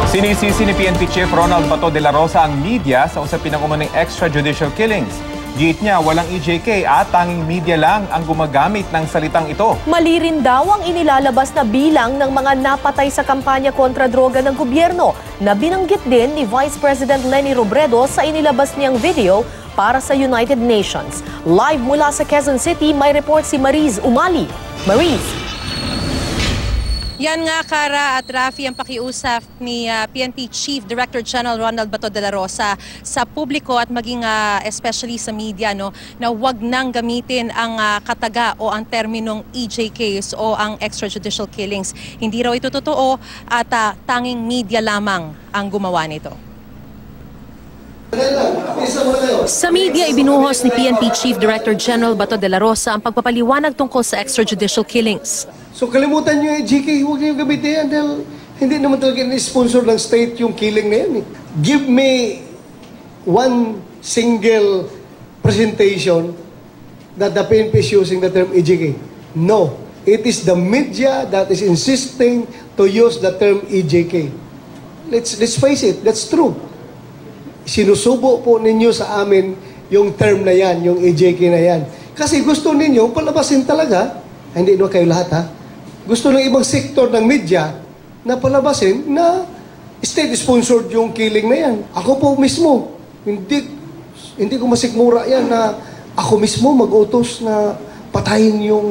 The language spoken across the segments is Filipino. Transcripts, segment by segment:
Sinisisi ni PNP Chief Ronald Bato de la Rosa ang media sa usapin ng umuning extrajudicial killings. Giit niya walang EJK at tanging media lang ang gumagamit ng salitang ito. Mali rin daw ang inilalabas na bilang ng mga napatay sa kampanya kontra droga ng gobyerno na binanggit din ni Vice President Leni Robredo sa inilabas niyang video para sa United Nations. Live mula sa Quezon City, may report si Mariz Umali. Mariz. Yan nga, Kara at Rafi, ang pakiusap ni PNP Chief Director General Ronald Bato de la Rosa sa publiko at maging especially sa media, no, na huwag nang gamitin ang kataga o ang terminong EJKs o ang extrajudicial killings. Hindi raw ito totoo at tanging media lamang ang gumawa nito. Sa media, ibinuhos ni PNP Chief Director General Bato de la Rosa ang pagpapaliwanag tungkol sa extrajudicial killings. So kalimutan nyo yung GK, huwag nyo gamitin yan dahil hindi naman talaga sponsor ng state yung killing na yan. Give me one single presentation that the PNP is using the term EJK. No, it is the media that is insisting to use the term EJK. Let's face it, that's true. Sinusubo po ninyo sa amin yung term na yan, yung EJK na yan. Kasi gusto ninyo palabasin talaga, hindi no kayo lahat ha, gusto ng ibang sektor ng media na palabasin na state-sponsored yung killing na yan. Ako po mismo, hindi ko masikmura yan na ako mismo mag-utos na patayin yung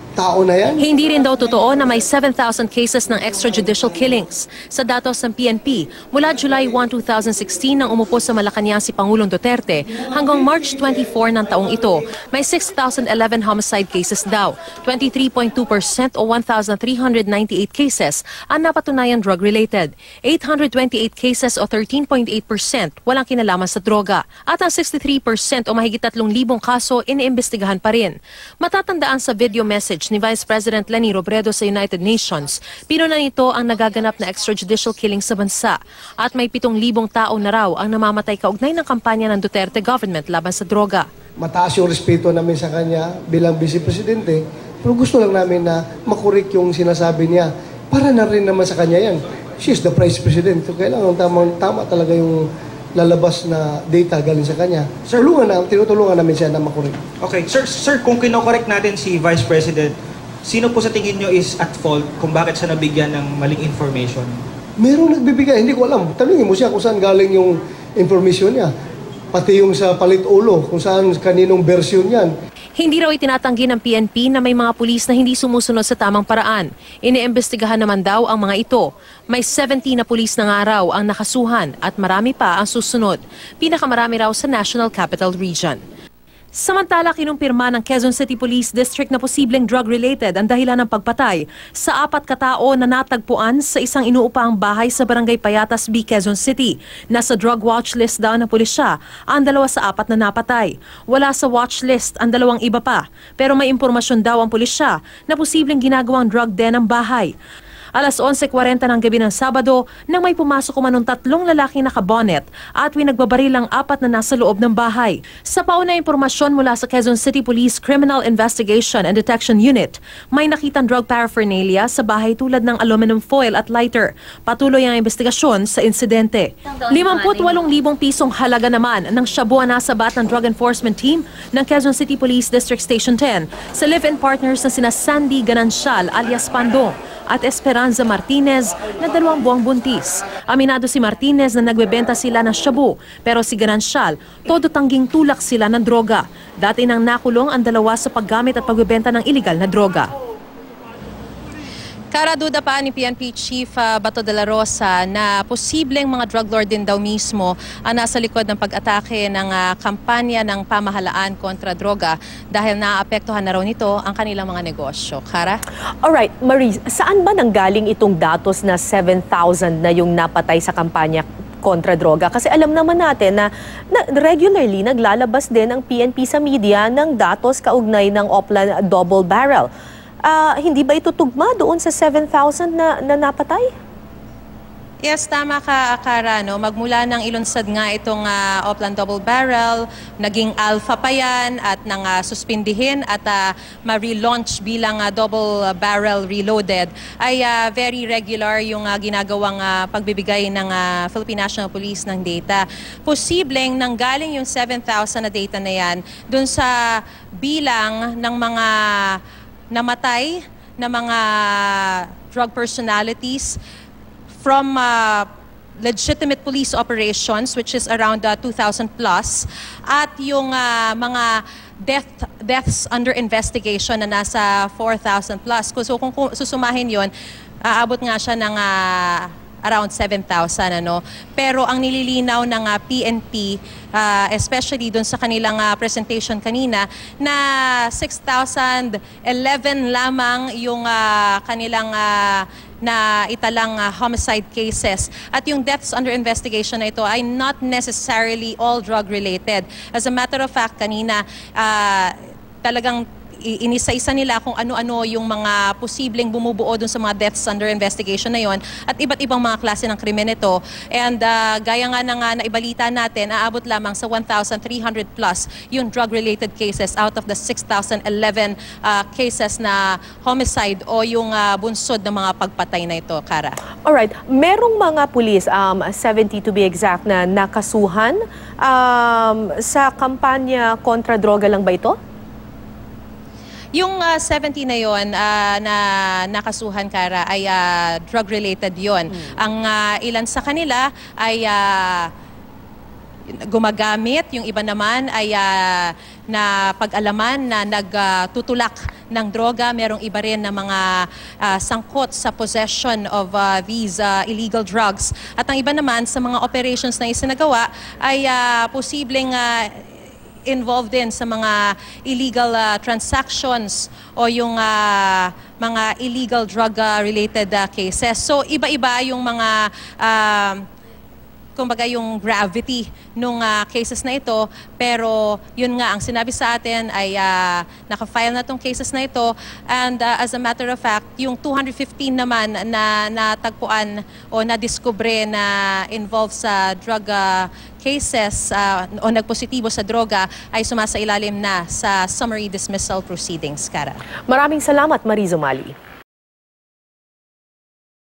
tao na yan. Hindi rin daw totoo na may 7,000 cases ng extrajudicial killings. Sa datos ng PNP, mula July 1, 2016 nang umupo sa Malacanang si Pangulong Duterte hanggang March 24 ng taong ito, may 6,011 homicide cases daw. 23.2% o 1,398 cases ang napatunayan drug-related. 828 cases o 13.8% walang kinalaman sa droga. At ang 63% o mahigit 3,000 kaso iniimbestigahan pa rin. Matatandaan sa video message ni Vice President Leni Robredo sa United Nations, pinuna nito ang nagaganap na extrajudicial killing sa bansa at may 7,000 tao na raw ang namamatay kaugnay ng kampanya ng Duterte government laban sa droga. Mataas yung respeto namin sa kanya bilang Vice Presidente, pero gusto lang namin na makorek yung sinasabi niya. Para na rin naman sa kanya yan. She is the Vice President. So kailangan tama talaga yung lalabas na data galing sa kanya. Sir, tinutulungan namin siya na makorek. Okay, sir, kung kinokorek natin si Vice President, sino po sa tingin nyo is at fault kung bakit siya nabigyan ng maling information? Merong nagbibigay, hindi ko alam. Tanungin mo siya kung saan galing yung information niya. Pati yung sa palit ulo, kung saan kaninong version yan. Hindi raw itinatanggi ng PNP na may mga pulis na hindi sumusunod sa tamang paraan. Iniimbestigahan naman daw ang mga ito. May 70 na pulis na nga raw ang nakasuhan at marami pa ang susunod. Pinakamarami raw sa National Capital Region. Samantala, kinumpirma ng Quezon City Police District na posibleng drug-related ang dahilan ng pagpatay sa 4 katao na natagpuan sa isang inuupahang bahay sa Barangay Payatas B, Quezon City. Nasa drug watch list daw ng pulisya ang 2 sa 4 na napatay. Wala sa watch list ang 2 iba pa, pero may impormasyon daw ang pulisya na posibleng ginagawang drug den ang bahay. Alas 11:40 ng gabi ng Sabado nang may pumasok umanong 3 lalaking nakabonet at pinagbabaril ang 4 na nasa loob ng bahay. Sa pauna impormasyon mula sa Quezon City Police Criminal Investigation and Detection Unit, may nakitang drug paraphernalia sa bahay tulad ng aluminum foil at lighter. Patuloy ang investigasyon sa insidente. 58,000 pisong halaga naman ng shabu ang nasabat ng Drug Enforcement Team ng Quezon City Police District Station 10 sa live-in partners na sina Sandy Ganancial alias Pandong at Esperanza Martinez na 2 buwang buntis. Aminado si Martinez na nagbebenta sila ng shabu, pero si Ganancial, todo tangging tulak sila ng droga. Dati nang nakulong ang 2 sa paggamit at pagbebenta ng iligal na droga. Karaduda pa ni PNP Chief Bato de la Rosa na posibleng mga drug lord din daw mismo ang nasa likod ng pag-atake ng kampanya ng pamahalaan kontra droga dahil naapektuhan na raw nito ang kanilang mga negosyo. Kara? Alright, Marie, saan ba nanggaling itong datos na 7,000 na yung napatay sa kampanya kontra droga? Kasi alam naman natin na regularly naglalabas din ang PNP sa media ng datos kaugnay ng Oplan double barrel. Hindi ba ito tugma doon sa 7,000 na napatay? Yes, tama ka, Akara. No? Magmula ng ilunsad nga itong Oplan Double Barrel, naging alpha pa yan at nang suspindihin at ma-relaunch bilang Double Barrel Reloaded, ay very regular yung ginagawang pagbibigay ng Philippine National Police ng data. Posibleng nanggaling yung 7,000 na data na yan dun sa bilang ng mga namatay na mga drug personalities from legitimate police operations, which is around 2,000 plus, at yung mga deaths under investigation na nasa 4,000 plus. So kung susumahin yon, aabot nga siya ng around 7,000. Pero ang nililinaw ng PNP, especially dun sa kanilang presentation kanina, na 6,011 lamang yung kanilang na italang homicide cases. At yung deaths under investigation na ito ay not necessarily all drug-related. As a matter of fact, kanina talagang inisa-isa nila kung ano-ano yung mga posibleng bumubuo dun sa mga deaths under investigation na yon at iba't ibang mga klase ng krimen ito. And gaya nga na naibalita natin, aabot lamang sa 1,300 plus yung drug-related cases out of the 6,011 cases na homicide o yung bunsod ng mga pagpatay na ito, Kara. Alright, merong mga pulis, 70 to be exact, na nakasuhan sa kampanya kontra droga lang ba ito? Yung 70 na yon na nakasuhan, Kara, ay drug-related yon. Ang ilan sa kanila ay gumagamit, yung iba naman ay na pag-alaman na nagtutulak ng droga. Merong iba rin na mga sangkot sa possession of these illegal drugs. At ang iba naman sa mga operations na isinagawa ay posibleng involved din sa mga illegal transactions o yung mga illegal drug-related cases. So iba-iba yung mga kumbaga yung gravity nung cases na ito, pero yun nga, ang sinabi sa atin ay naka-file na tong cases na ito, and as a matter of fact, yung 215 naman na natagpuan o nadiskubre na involved sa drug cases o nagpositibo sa droga ay sumasailalim na sa summary dismissal proceedings, Kara. Maraming salamat, Marizo Mali.